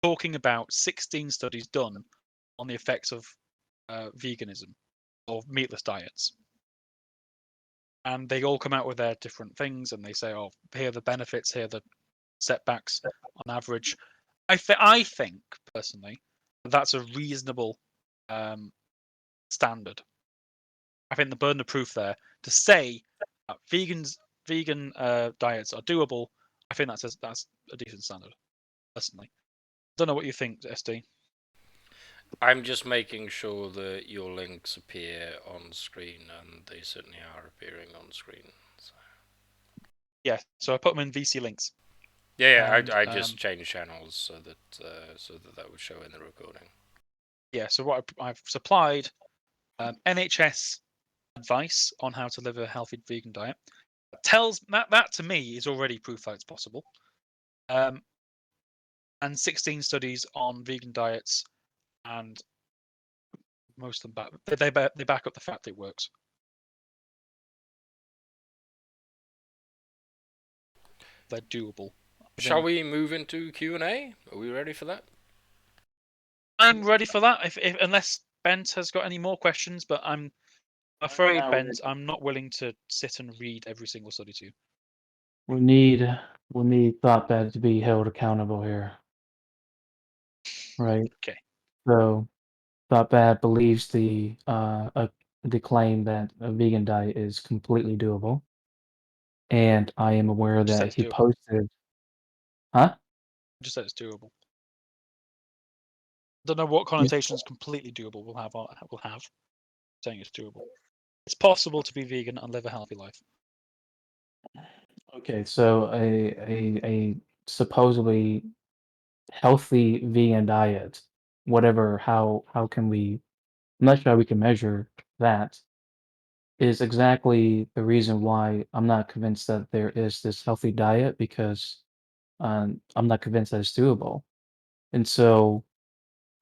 [SPEAKER 2] talking about 16 studies done on the effects of veganism or meatless diets. And they all come out with their different things, and they say, "Oh, here are the benefits, here are the setbacks on average." I think personally that's a reasonable standard. I think the burden of proof there to say that vegan diets are doable, I think that's a decent standard, personally. Don't know what you think, SD.
[SPEAKER 1] I'm just making sure that your links appear on screen, and they certainly are appearing on screen. So.
[SPEAKER 2] Yeah, so I put them in VC links.
[SPEAKER 1] Yeah,
[SPEAKER 2] And,
[SPEAKER 1] I just changed channels so that would show in the recording.
[SPEAKER 2] Yeah, so what I've supplied NHS advice on how to live a healthy vegan diet. Tells that to me is already proof that it's possible. And 16 studies on vegan diets, and most of them they back up the fact that it works. They're doable.
[SPEAKER 1] Shall we move into Q&A? Are we ready for that?
[SPEAKER 2] I'm ready for that. If unless Bent has got any more questions, but I'm afraid, Bent, I'm not willing to sit and read every single study to you.
[SPEAKER 3] We need ThoughtBad to be held accountable here. Right.
[SPEAKER 2] Okay.
[SPEAKER 3] So ThoughtBad believes the claim that a vegan diet is completely doable. And I am aware
[SPEAKER 2] Just said
[SPEAKER 3] that
[SPEAKER 2] it's
[SPEAKER 3] he
[SPEAKER 2] doable.
[SPEAKER 3] posted. Huh?
[SPEAKER 2] Just said it's doable. Don't know what connotations completely doable will have. Saying it's doable. It's possible to be vegan and live a healthy life.
[SPEAKER 3] Okay, so a supposedly healthy vegan diet, whatever, how can we? I'm not sure how we can measure that. Is exactly the reason why I'm not convinced that there is this healthy diet because I'm not convinced that it's doable. And so,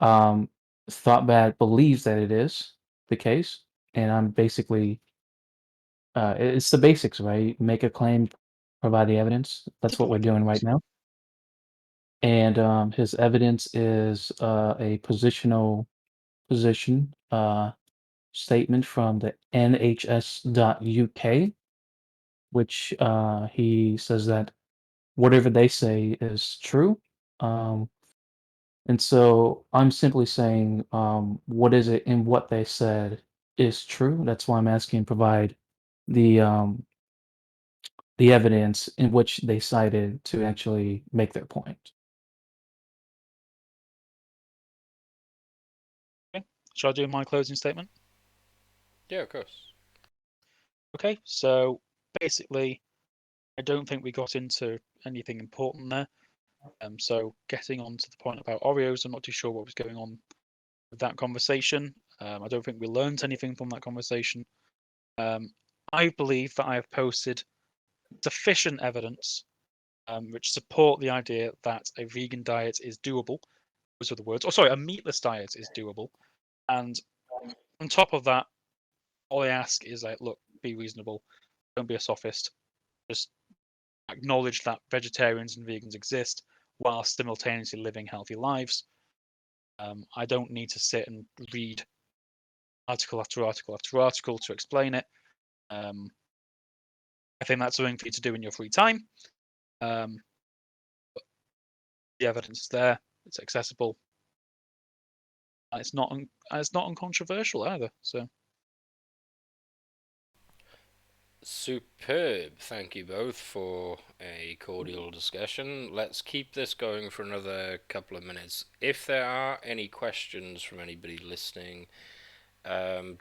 [SPEAKER 3] ThoughtBad believes that it is the case, and I'm basically it's the basics, right? Make a claim, provide the evidence. That's what we're doing right now. And his evidence is a position statement from the NHS.UK, which he says that whatever they say is true. Um, and so I'm simply saying, what is it in what they said is true. That's why I'm asking provide the um, the evidence in which they cited to actually make their point.
[SPEAKER 2] Okay. Shall I do my closing statement?
[SPEAKER 1] Yeah, of course.
[SPEAKER 2] Okay, so basically, I don't think we got into anything important there. So getting on to the point about Oreos, I'm not too sure what was going on with that conversation. I don't think we learned anything from that conversation. I believe that I have posted sufficient evidence which support the idea that a vegan diet is doable. Those are the words. Oh, sorry, a meatless diet is doable. And on top of that, all I ask is like, look, be reasonable. Don't be a sophist. Just acknowledge that vegetarians and vegans exist while simultaneously living healthy lives. I don't need to sit and read article after article after article to explain it. I think that's something for you to do in your free time. But the evidence is there; it's accessible, and it's not uncontroversial either. So,
[SPEAKER 1] Superb. Thank you both for a cordial discussion. Let's keep this going for another couple of minutes. If there are any questions from anybody listening,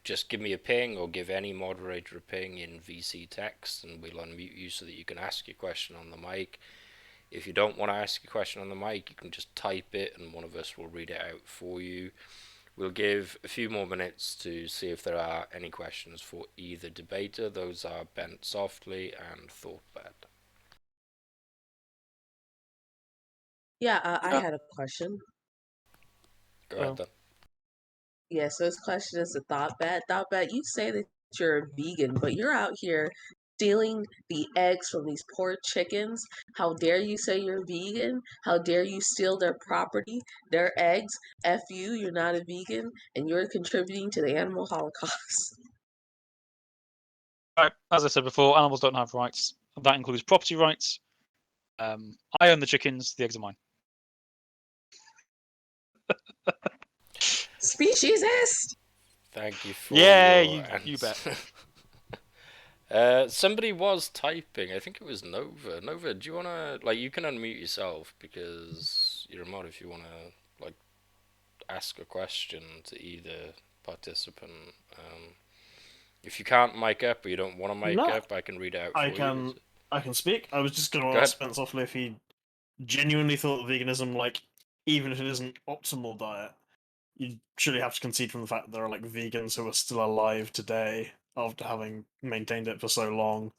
[SPEAKER 1] just give me a ping or give any moderator a ping in VC text, and we'll unmute you so that you can ask your question on the mic. If you don't want to ask your question on the mic, you can just type it and one of us will read it out for you. We'll give a few more minutes to see if there are any questions for either debater. Those are Bentsofly and ThoughtBad.
[SPEAKER 4] Yeah, I had a question.
[SPEAKER 1] Go ahead then.
[SPEAKER 4] Yeah, so this question is a thought bat. You say that you're a vegan, but you're out here stealing the eggs from these poor chickens. How dare you say you're vegan? How dare you steal their property, their eggs? F you, you're not a vegan, and you're contributing to the animal holocaust.
[SPEAKER 2] right, as I said before, animals don't have rights. That includes property rights. I own the chickens; the eggs are mine.
[SPEAKER 4] Speciesist.
[SPEAKER 1] Thank you for
[SPEAKER 2] Yeah,
[SPEAKER 1] your
[SPEAKER 2] you bet.
[SPEAKER 1] Somebody was typing. I think it was Nova. Nova, do you wanna you can unmute yourself because you're a mod if you wanna ask a question to either participant. If you can't mic up or you don't want to mic
[SPEAKER 5] No,
[SPEAKER 1] up, I can read it out
[SPEAKER 5] I
[SPEAKER 1] for you.
[SPEAKER 5] can speak. I was just going to
[SPEAKER 1] Go
[SPEAKER 5] ask
[SPEAKER 1] ahead.
[SPEAKER 5] Bentsofly if he genuinely thought veganism, even if it isn't optimal diet, you surely have to concede from the fact that there are vegans who are still alive today after having maintained it for so long.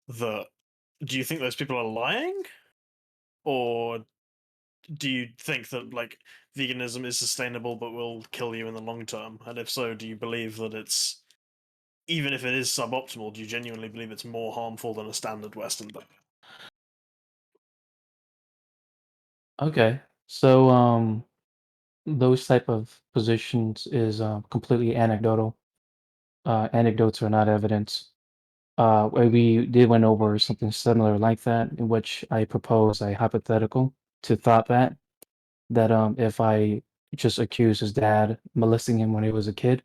[SPEAKER 5] That do you think those people are lying, or do you think that veganism is sustainable but will kill you in the long term? And if so, do you believe that it's even if it is suboptimal, do you genuinely believe it's more harmful than a standard Western diet?
[SPEAKER 3] Okay. So those type of positions is completely anecdotal. Anecdotes are not evidence. We did went over something similar like that, in which I proposed a hypothetical to that if I just accused his dad molesting him when he was a kid,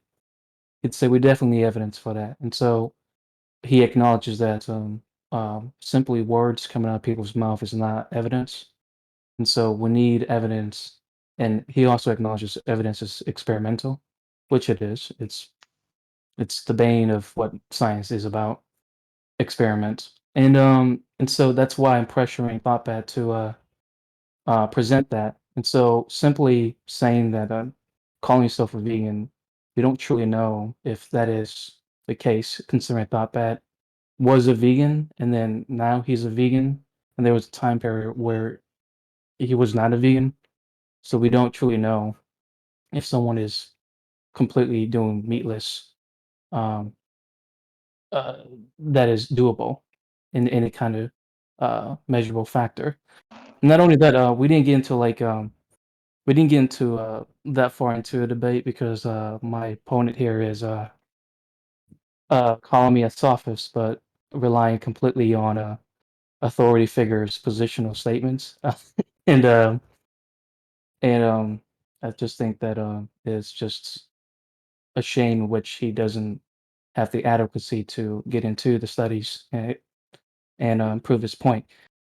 [SPEAKER 3] he'd say we definitely need evidence for that. And so he acknowledges that simply words coming out of people's mouth is not evidence. And so we need evidence. And he also acknowledges evidence is experimental, which it is. It's the bane of what science is about, experiment. And so that's why I'm pressuring ThoughtPad to present that. And so simply saying that calling yourself a vegan, we don't truly know if that is the case, considering ThoughtPad was a vegan and then now he's a vegan, and there was a time period where he was not a vegan. So we don't truly know if someone is completely doing meatless, um, uh, that is doable in any kind of measurable factor. Not only that, we didn't get into that far into a debate because my opponent here is calling me a sophist, but relying completely on authority figures' positional statements, and and I just think that it's just a shame in which he doesn't have the adequacy to get into the studies and prove his point,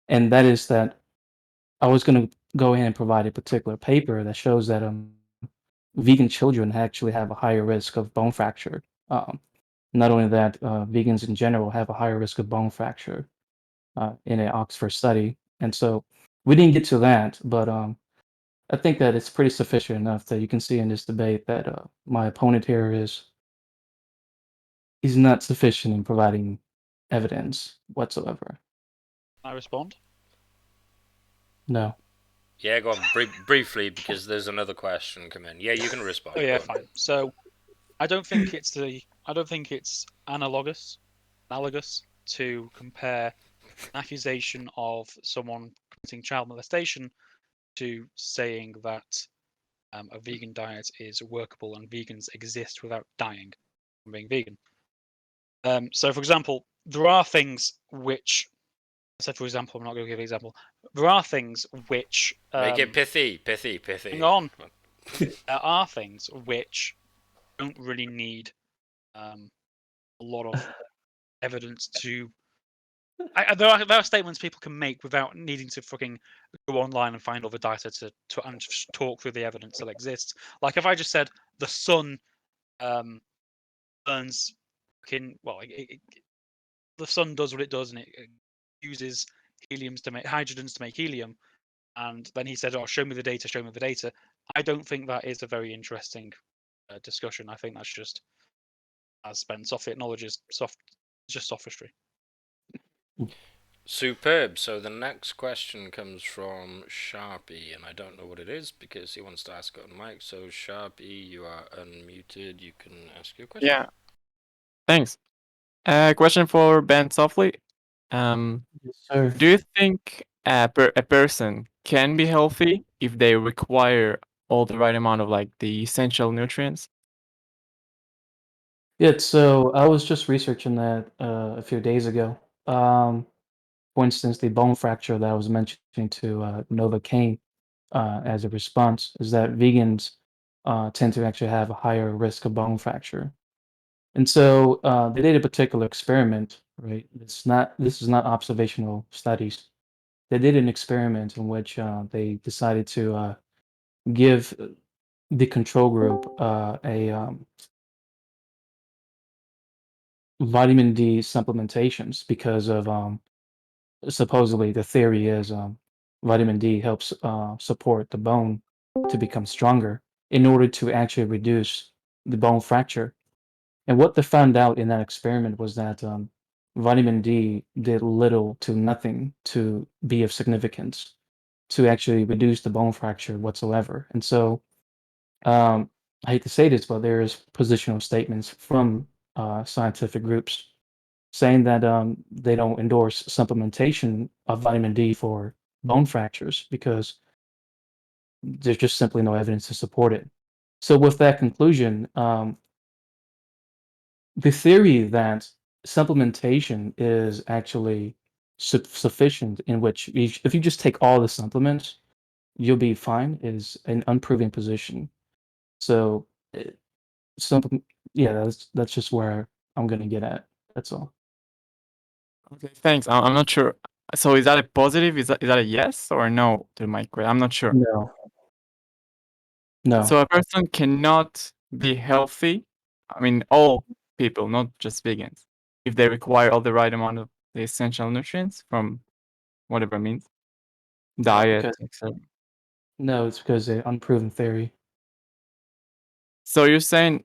[SPEAKER 3] and that is that I was going to go ahead and provide a particular paper that shows that vegan children actually have a higher risk of bone fracture. Not only that, vegans in general have a higher risk of bone fracture in an Oxford study, and so we didn't get to that, but I think that it's pretty sufficient enough that you can see in this debate that my opponent here is he's not sufficient in providing evidence whatsoever.
[SPEAKER 2] I respond.
[SPEAKER 3] No.
[SPEAKER 1] Yeah, go on briefly because there's another question come in. Yeah, you can respond.
[SPEAKER 2] Oh yeah,
[SPEAKER 1] Go on.
[SPEAKER 2] fine. So I don't think it's analogous to compare an accusation of someone committing child molestation to saying that a vegan diet is workable and vegans exist without dying from being vegan. So, for example, there are things which I said. For example, I'm not going to give an example. There are things which
[SPEAKER 1] Make it pithy.
[SPEAKER 2] hang on. There are things which don't really need a lot of evidence to. There are statements people can make without needing to fucking go online and find all the data and just talk through the evidence that exists. Like if I just said the sun burns fucking the sun does what it does and it uses heliums to make hydrogens to make helium, and then he said, "Oh, show me the data, show me the data." I don't think that is a very interesting discussion. I think that's just, as Bentsofly acknowledges, just sophistry.
[SPEAKER 1] Superb. So the next question comes from Sharpie, and I don't know what it is because he wants to ask it on mic. So Sharpie, you are unmuted. You can ask your question.
[SPEAKER 6] Yeah, thanks. Question for Bentsofly.
[SPEAKER 3] Yes, sir.
[SPEAKER 6] Do you think a person can be healthy if they require all the right amount of the essential nutrients?
[SPEAKER 3] Yeah, so I was just researching that a few days ago. For instance, the bone fracture that I was mentioning to Nova Kane as a response is that vegans tend to actually have a higher risk of bone fracture. And so they did a particular experiment, right? This is not observational studies. They did an experiment in which they decided to give the control group a vitamin D supplementations because of supposedly the theory is vitamin D helps support the bone to become stronger in order to actually reduce the bone fracture. And what they found out in that experiment was that vitamin D did little to nothing to be of significance to actually reduce the bone fracture whatsoever. And so I hate to say this, but there's positional statements from scientific groups saying that they don't endorse supplementation of vitamin D for bone fractures because there's just simply no evidence to support it. So, with that conclusion, the theory that supplementation is actually sufficient, in which if you just take all the supplements, you'll be fine, is an unproven position. So, uh, something, yeah, that's just where I'm gonna get at. That's all.
[SPEAKER 6] Okay, thanks. I'm not sure. So is that a positive? Is that a yes or no to my question? I'm not sure.
[SPEAKER 3] No, no.
[SPEAKER 6] So a person cannot be healthy. I mean, all people, not just vegans, if they require all the right amount of the essential nutrients from whatever it means,
[SPEAKER 3] No,
[SPEAKER 6] diet,
[SPEAKER 3] because
[SPEAKER 6] etc.
[SPEAKER 3] no, it's because of unproven theory.
[SPEAKER 6] So you're saying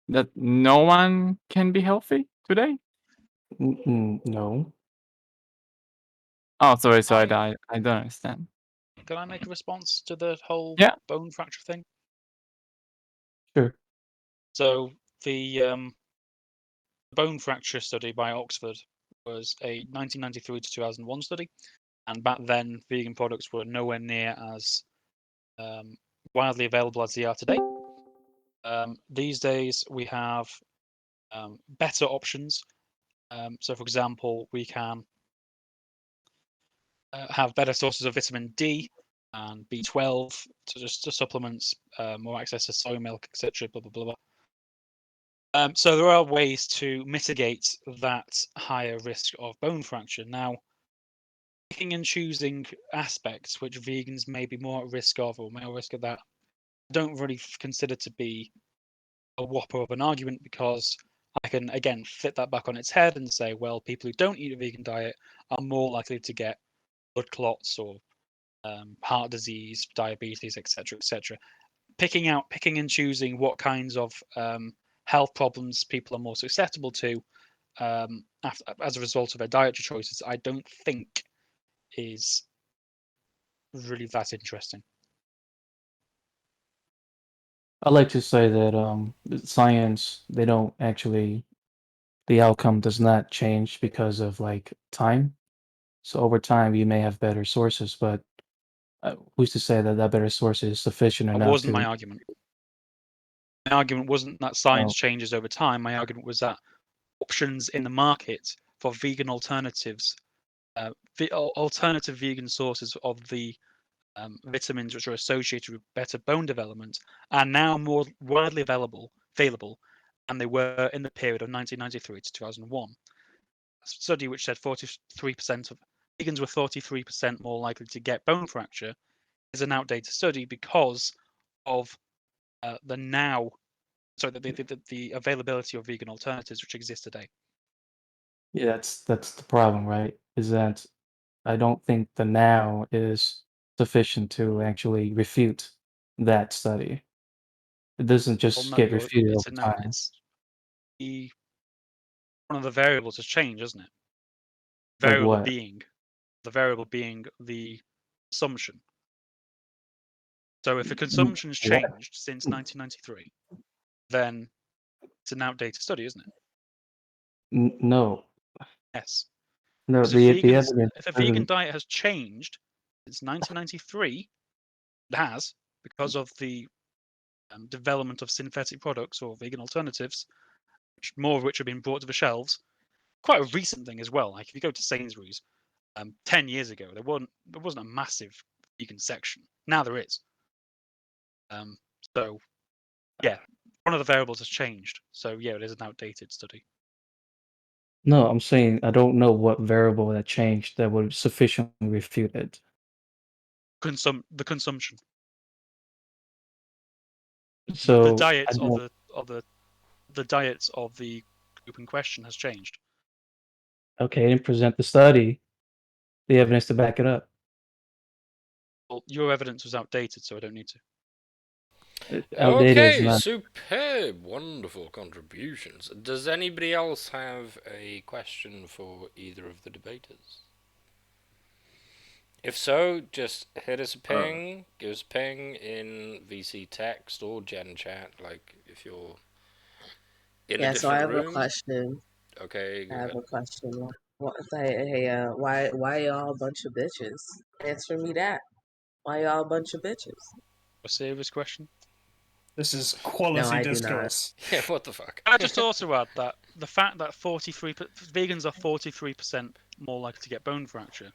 [SPEAKER 6] that no one can be healthy today?
[SPEAKER 3] No.
[SPEAKER 6] Oh, sorry. So
[SPEAKER 2] I
[SPEAKER 6] I don't understand.
[SPEAKER 2] Can I make a response to the whole
[SPEAKER 6] Yeah.
[SPEAKER 2] bone fracture thing?
[SPEAKER 3] Sure.
[SPEAKER 2] So the bone fracture study by Oxford was a 1993 to 2001 study, and back then vegan products were nowhere near as widely available as they are today. These days we have better options. So, for example, we can have better sources of vitamin D and B12 to supplements, more access to soy milk, etc. Blah blah blah blah. So there are ways to mitigate that higher risk of bone fracture. Now, picking and choosing aspects which vegans may be more at risk of or may at risk of that, I don't really consider to be a whopper of an argument because I can again flip that back on its head and say, well, people who don't eat a vegan diet are more likely to get blood clots or heart disease, diabetes, etc., etc. Picking and choosing what kinds of health problems people are more susceptible to as a result of their dietary choices, I don't think is really that interesting.
[SPEAKER 3] I like to say that science, they don't actually, the outcome does not change because of like time. So over time, you may have better sources, but who's to say that that better source is sufficient
[SPEAKER 2] That
[SPEAKER 3] enough
[SPEAKER 2] wasn't
[SPEAKER 3] to?
[SPEAKER 2] my argument. My argument wasn't that science
[SPEAKER 3] Oh,
[SPEAKER 2] changes over time. My argument was that options in the market for vegan alternatives, alternative vegan sources of the vitamins which are associated with better bone development are now more widely available than they were in the period of 1993 to 2001. A study which said 43% of vegans were 43% more likely to get bone fracture is an outdated study because of the now, sorry, the availability of vegan alternatives which exist today.
[SPEAKER 3] yeah, that's the problem, right? Is that I don't think the now is sufficient to actually refute that study. It doesn't
[SPEAKER 2] Well,
[SPEAKER 3] just
[SPEAKER 2] no,
[SPEAKER 3] get refuted
[SPEAKER 2] it's
[SPEAKER 3] over
[SPEAKER 2] a no.
[SPEAKER 3] time.
[SPEAKER 2] It's the one of the variables has changed, isn't it?
[SPEAKER 3] Like
[SPEAKER 2] Variable
[SPEAKER 3] what?
[SPEAKER 2] being the variable being the consumption. So if the consumption's
[SPEAKER 3] What?
[SPEAKER 2] changed since 1993, then it's an outdated study, isn't it?
[SPEAKER 3] No,
[SPEAKER 2] Yes.
[SPEAKER 3] no.
[SPEAKER 2] Because
[SPEAKER 3] The evidence
[SPEAKER 2] if a vegan
[SPEAKER 3] doesn't.
[SPEAKER 2] diet has changed since 1993, it has because of the development of synthetic products or vegan alternatives, more of which have been brought to the shelves. Quite a recent thing as well. Like if you go to Sainsbury's, 10 years ago, there wasn't a massive vegan section. Now there is. So, yeah, one of the variables has changed. So, yeah, it is an outdated study.
[SPEAKER 3] No, I'm saying I don't know what variable that changed that would sufficiently refute it.
[SPEAKER 2] The consumption, the
[SPEAKER 3] So I
[SPEAKER 2] diets
[SPEAKER 3] don't.
[SPEAKER 2] the diets of the group in question has changed.
[SPEAKER 3] Okay, I didn't present the study, the evidence to back it up.
[SPEAKER 2] Well, your evidence was outdated, so I don't need to.
[SPEAKER 3] Outdated is
[SPEAKER 1] Okay,
[SPEAKER 3] not.
[SPEAKER 1] superb, wonderful contributions. Does anybody else have a question for either of the debaters? If so, just hit us a ping, give us a ping in VC text or Gen chat, like if you're in a
[SPEAKER 4] Yeah, so I
[SPEAKER 1] different
[SPEAKER 4] have a
[SPEAKER 1] room.
[SPEAKER 4] question.
[SPEAKER 1] Okay,
[SPEAKER 4] I
[SPEAKER 1] go
[SPEAKER 4] have
[SPEAKER 1] ahead.
[SPEAKER 4] a question. Hey, why y'all a bunch of bitches? Answer me that. Why y'all a bunch of bitches?
[SPEAKER 2] A serious question.
[SPEAKER 5] This is
[SPEAKER 4] No,
[SPEAKER 5] quality
[SPEAKER 4] I do not.
[SPEAKER 5] discourse.
[SPEAKER 1] Yeah, what the fuck?
[SPEAKER 2] I just also add that the fact that vegans are 43% more likely to get bone fracture.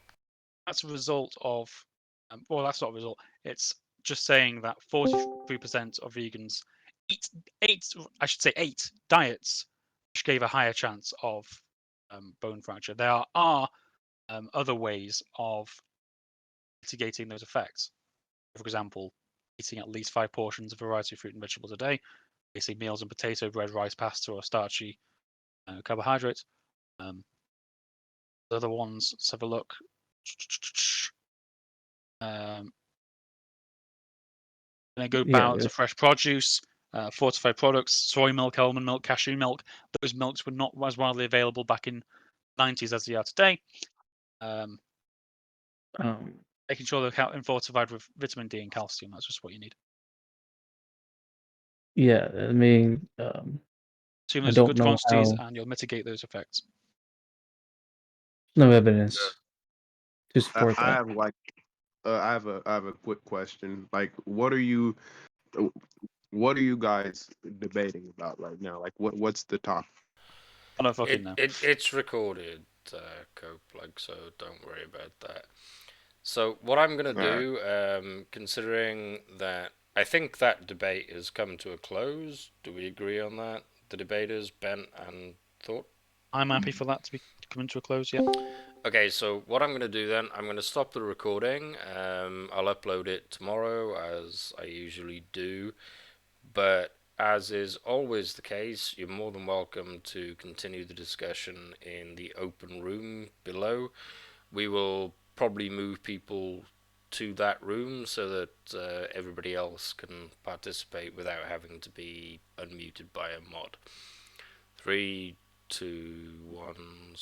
[SPEAKER 2] That's a result of, well, that's not a result. It's just saying that 43% of vegans eat eight diets, which gave a higher chance of bone fracture. There are other ways of mitigating those effects. For example, eating at least 5 portions of a variety of fruit and vegetables a day, basically meals and potato, bread, rice, pasta, or starchy carbohydrates. The other ones, let's have a look. A good
[SPEAKER 3] Yeah,
[SPEAKER 2] balance of fresh produce, fortified products, soy milk, almond milk, cashew milk. Those milks were not as widely available back in the 90s as they are today. Making sure they're fortified with vitamin D and calcium. That's just what you need.
[SPEAKER 3] yeah. I mean,
[SPEAKER 2] Assume
[SPEAKER 3] I
[SPEAKER 2] those are
[SPEAKER 3] don't
[SPEAKER 2] good
[SPEAKER 3] know
[SPEAKER 2] quantities,
[SPEAKER 3] how.
[SPEAKER 2] and you'll mitigate those effects.
[SPEAKER 3] No evidence to
[SPEAKER 7] I,
[SPEAKER 3] support
[SPEAKER 7] I
[SPEAKER 3] that.
[SPEAKER 7] have like I have a quick question. Like, what are you guys debating about right now? Like, what's the topic?
[SPEAKER 2] I don't fucking know.
[SPEAKER 1] It's recorded, Cope, like, so don't worry about that. So what I'm gonna
[SPEAKER 7] Alright.
[SPEAKER 1] do, considering that I think that debate has come to a close, do we agree on that? The debaters, Bent and Thought?
[SPEAKER 2] I'm happy for that to be coming to a close. Yeah.
[SPEAKER 1] Okay, so what I'm going to do then, I'm going to stop the recording. I'll upload it tomorrow, as I usually do. But as is always the case, you're more than welcome to continue the discussion in the open room below. We will probably move people to that room so that everybody else can participate without having to be unmuted by a mod. 3, 2, 1.